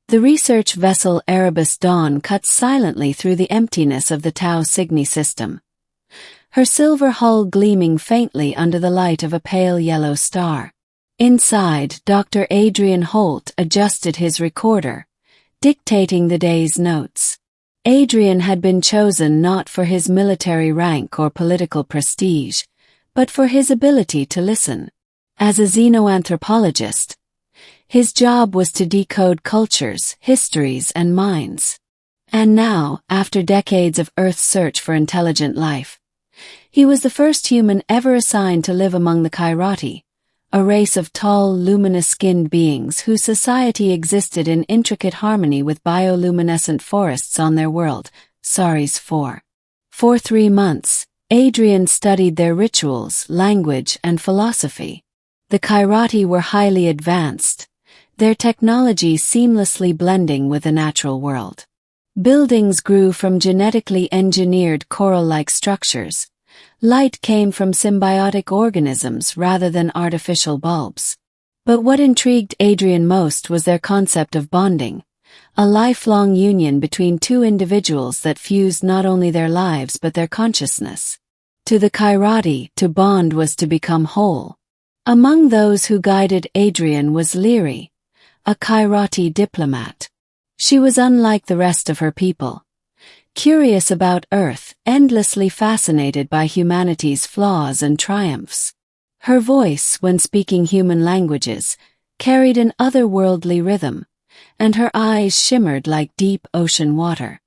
The research vessel Erebus Dawn cut silently through the emptiness of the Tau Cygni system, her silver hull gleaming faintly under the light of a pale yellow star. Inside, Dr. Adrian Holt adjusted his recorder, dictating the day's notes. Adrian had been chosen not for his military rank or political prestige, but for his ability to listen. As a xenoanthropologist, his job was to decode cultures, histories, and minds. And now, after decades of Earth's search for intelligent life, he was the first human ever assigned to live among the Khairati, a race of tall, luminous-skinned beings whose society existed in intricate harmony with bioluminescent forests on their world, Saris 4. For 3 months, Adrian studied their rituals, language, and philosophy. The Khairati were highly advanced, their technology seamlessly blending with the natural world. Buildings grew from genetically engineered coral-like structures. Light came from symbiotic organisms rather than artificial bulbs. But what intrigued Adrian most was their concept of bonding, a lifelong union between two individuals that fused not only their lives but their consciousness. To the Khairati, to bond was to become whole. Among those who guided Adrian was Lyri, a Khairati diplomat. She was unlike the rest of her people. Curious about Earth, endlessly fascinated by humanity's flaws and triumphs. Her voice, when speaking human languages, carried an otherworldly rhythm, and her eyes shimmered like deep ocean water.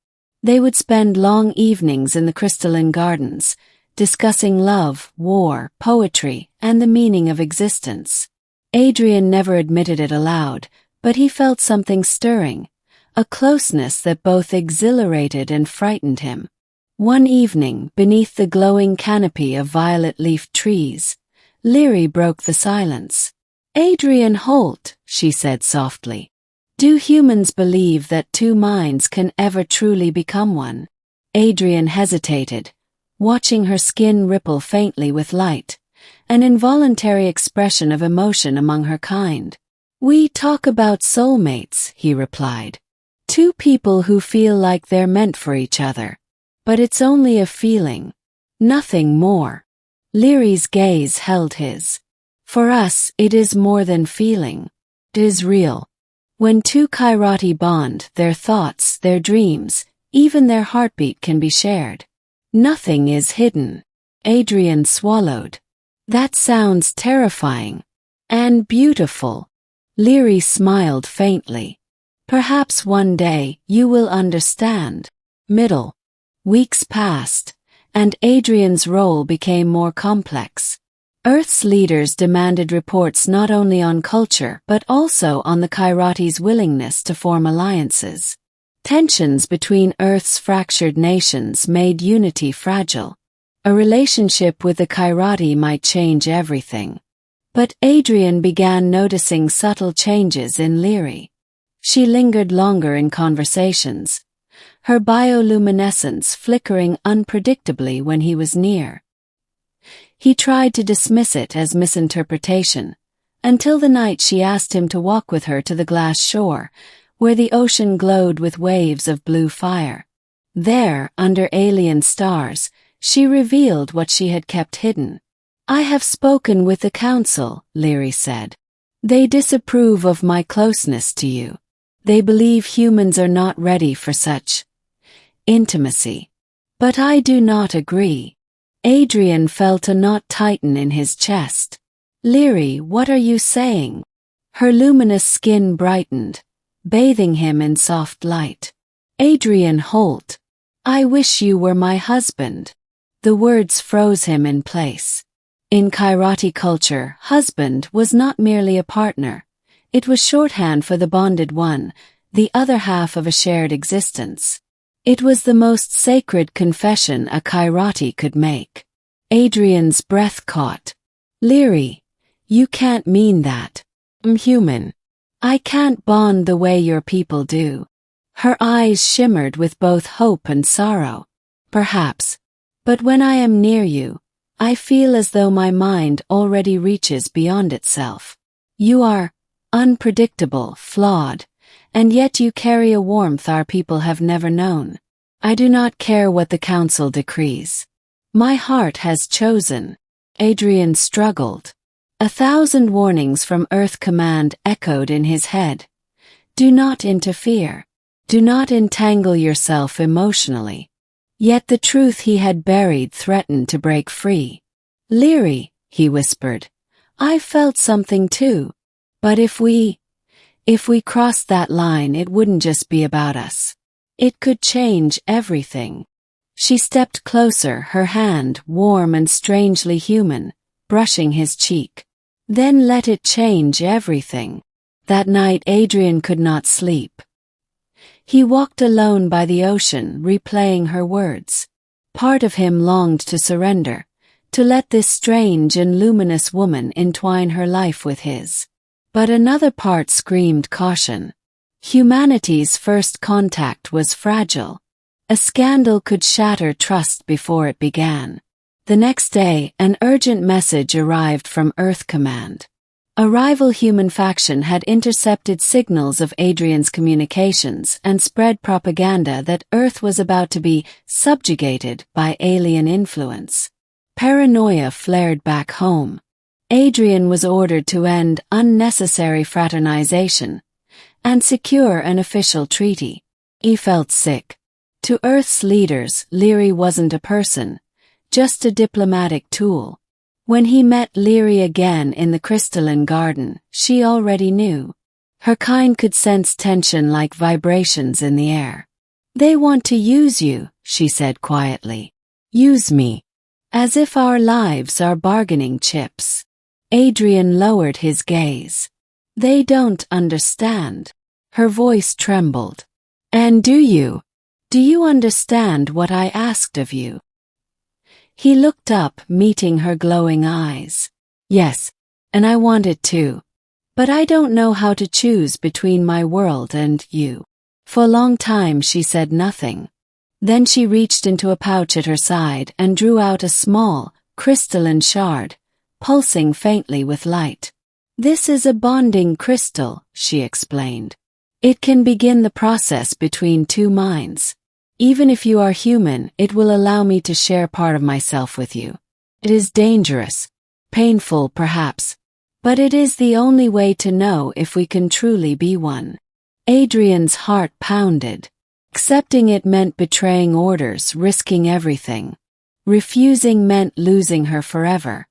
They would spend long evenings in the crystalline gardens, discussing love, war, poetry, and the meaning of existence. Adrian never admitted it aloud, but he felt something stirring, a closeness that both exhilarated and frightened him. One evening, beneath the glowing canopy of violet-leafed trees, Lyri broke the silence. "Adrian Holt," she said softly, "do humans believe that two minds can ever truly become one?" Adrian hesitated, watching her skin ripple faintly with light, an involuntary expression of emotion among her kind. "We talk about soulmates," he replied. "Two people who feel like they're meant for each other. But it's only a feeling. Nothing more." Lyri's gaze held his. "For us, it is more than feeling. It is real. When two Khairati bond, their thoughts, their dreams, even their heartbeat can be shared. Nothing is hidden." Adrian swallowed. "That sounds terrifying. And beautiful." Lyri smiled faintly. "Perhaps one day you will understand." Weeks passed, and Adrian's role became more complex. Earth's leaders demanded reports not only on culture but also on the Khairati's willingness to form alliances. Tensions between Earth's fractured nations made unity fragile. A relationship with the Khairati might change everything. But Adrian began noticing subtle changes in Lyri. She lingered longer in conversations, her bioluminescence flickering unpredictably when he was near. He tried to dismiss it as misinterpretation, until the night she asked him to walk with her to the glass shore, where the ocean glowed with waves of blue fire. There, under alien stars, she revealed what she had kept hidden. "I have spoken with the council," Lyri said. "They disapprove of my closeness to you. They believe humans are not ready for such intimacy. But I do not agree." Adrian felt a knot tighten in his chest. "Lyri, what are you saying?" Her luminous skin brightened, bathing him in soft light. "Adrian Holt, I wish you were my husband." The words froze him in place. In Khairati culture, husband was not merely a partner. It was shorthand for the bonded one, the other half of a shared existence. It was the most sacred confession a Khairati could make. Adrian's breath caught. "Lyri, you can't mean that. I'm human. I can't bond the way your people do." Her eyes shimmered with both hope and sorrow. "Perhaps. But when I am near you, I feel as though my mind already reaches beyond itself. You are unpredictable, flawed, and yet you carry a warmth our people have never known. I do not care what the council decrees. My heart has chosen. Adrian struggled. 1,000 warnings from Earth Command echoed in his head. Do not interfere. Do not entangle yourself emotionally. Yet the truth he had buried threatened to break free. Leary, he whispered, I felt something too. But if we crossed that line, it wouldn't just be about us. It could change everything. She stepped closer, her hand, warm and strangely human, brushing his cheek. Then let it change everything. That night Adrian could not sleep. He walked alone by the ocean, replaying her words. Part of him longed to surrender, to let this strange and luminous woman entwine her life with his. But another part screamed caution. Humanity's first contact was fragile. A scandal could shatter trust before it began. The next day, an urgent message arrived from Earth Command. A rival human faction had intercepted signals of Adrian's communications and spread propaganda that Earth was about to be subjugated by alien influence. Paranoia flared back home. Adrian was ordered to end unnecessary fraternization and secure an official treaty. He felt sick. To Earth's leaders, Leary wasn't a person, just a diplomatic tool. When he met Leary again in the crystalline garden, she already knew. Her kind could sense tension like vibrations in the air. They want to use you, she said quietly. Use me. As if our lives are bargaining chips. Adrian lowered his gaze. They don't understand. Her voice trembled. And do you? Do you understand what I asked of you? He looked up, meeting her glowing eyes. Yes, and I want it too. But I don't know how to choose between my world and you. For a long time she said nothing. Then she reached into a pouch at her side and drew out a small, crystalline shard, pulsing faintly with light. This is a bonding crystal, she explained. It can begin the process between two minds. Even if you are human, it will allow me to share part of myself with you. It is dangerous, painful perhaps, but it is the only way to know if we can truly be one. Adrian's heart pounded. Accepting it meant betraying orders, risking everything. Refusing meant losing her forever.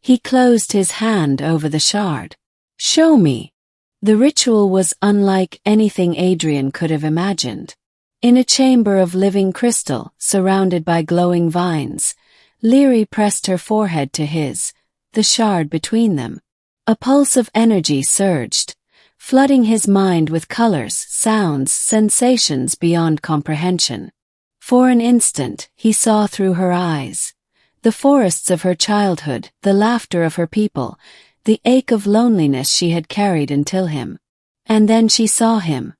He closed his hand over the shard. Show me. The ritual was unlike anything Adrian could have imagined. In a chamber of living crystal, surrounded by glowing vines, Leary pressed her forehead to his, the shard between them. A pulse of energy surged, flooding his mind with colors, sounds, sensations beyond comprehension. For an instant, he saw through her eyes. The forests of her childhood, the laughter of her people, the ache of loneliness she had carried until him. And then she saw him.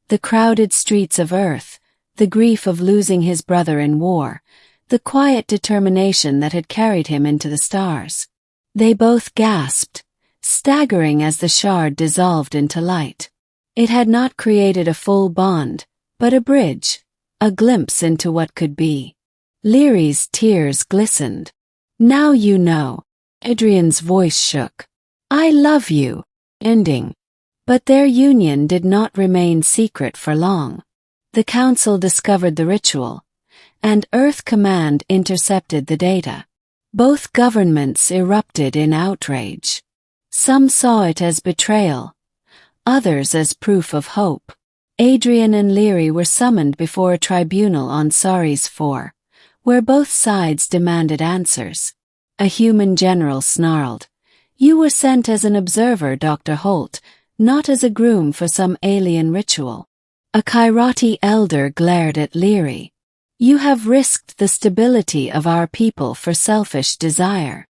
The crowded streets of Earth, the grief of losing his brother in war, the quiet determination that had carried him into the stars. They both gasped, staggering as the shard dissolved into light. It had not created a full bond, but a bridge, a glimpse into what could be. Leary's tears glistened. Now you know. Adrian's voice shook. I love you. Ending. But their union did not remain secret for long. The council discovered the ritual, and Earth Command intercepted the data. Both governments erupted in outrage. Some saw it as betrayal, others as proof of hope. Adrian and Leary were summoned before a tribunal on Saris 4, where both sides demanded answers. A human general snarled, You were sent as an observer, Dr. Holt, not as a groom for some alien ritual. A Kairati elder glared at Leary. You have risked the stability of our people for selfish desire.